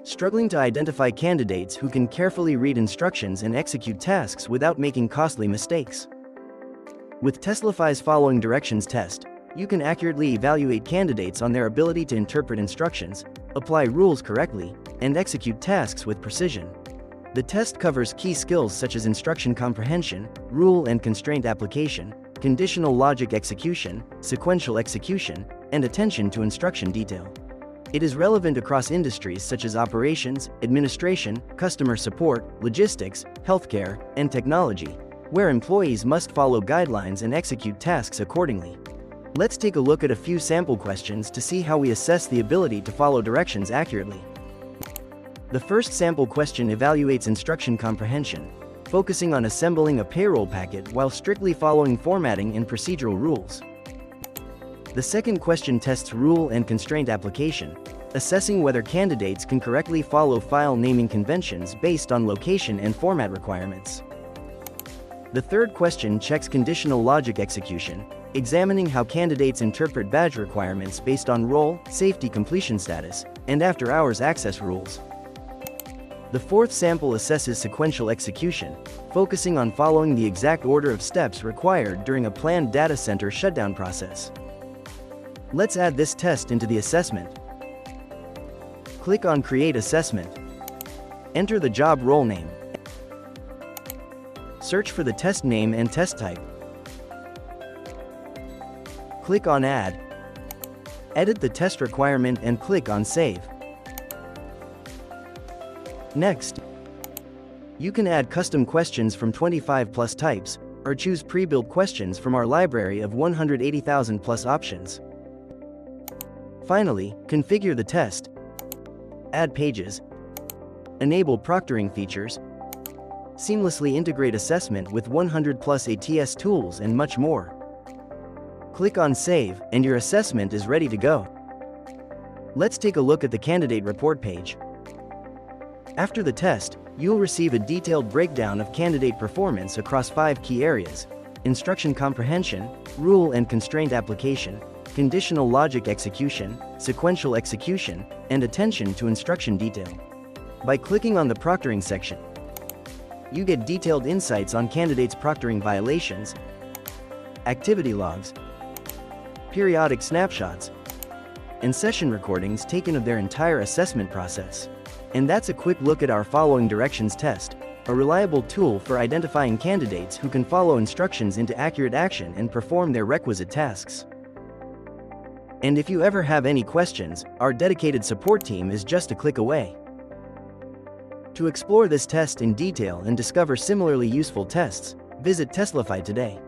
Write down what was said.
Struggling to identify candidates who can carefully read instructions and execute tasks without making costly mistakes? With Testlify's following directions test, you can accurately evaluate candidates on their ability to interpret instructions, apply rules correctly, and execute tasks with precision. The test covers key skills such as instruction comprehension, rule and constraint application, conditional logic execution, sequential execution, and attention to instruction detail. It is relevant across industries such as operations, administration, customer support, logistics, healthcare, and technology, where employees must follow guidelines and execute tasks accordingly. Let's take a look at a few sample questions to see how we assess the ability to follow directions accurately. The first sample question evaluates instruction comprehension, focusing on assembling a payroll packet while strictly following formatting and procedural rules. The second question tests rule and constraint application, assessing whether candidates can correctly follow file naming conventions based on location and format requirements. The third question checks conditional logic execution, examining how candidates interpret badge requirements based on role, safety completion status, and after-hours access rules. The fourth sample assesses sequential execution, focusing on following the exact order of steps required during a planned data center shutdown process. Let's add this test into the assessment. Click on Create Assessment. Enter the job role name. Search for the test name and test type. Click on Add. Edit the test requirement and click on Save. Next, you can add custom questions from 25+ types, or choose pre-built questions from our library of 180,000+ options. Finally, configure the test, add pages, enable proctoring features, seamlessly integrate assessment with 100+ ATS tools and much more. Click on Save, and your assessment is ready to go. Let's take a look at the candidate report page. After the test, you'll receive a detailed breakdown of candidate performance across 5 key areas: instruction comprehension, rule and constraint application, conditional logic execution, sequential execution, and attention to instruction detail. By clicking on the proctoring section, you get detailed insights on candidates' proctoring violations, activity logs, periodic snapshots, and session recordings taken of their entire assessment process. And that's a quick look at our following directions test, a reliable tool for identifying candidates who can follow instructions into accurate action and perform their requisite tasks. And if you ever have any questions, our dedicated support team is just a click away. To explore this test in detail and discover similarly useful tests, visit Testlify today.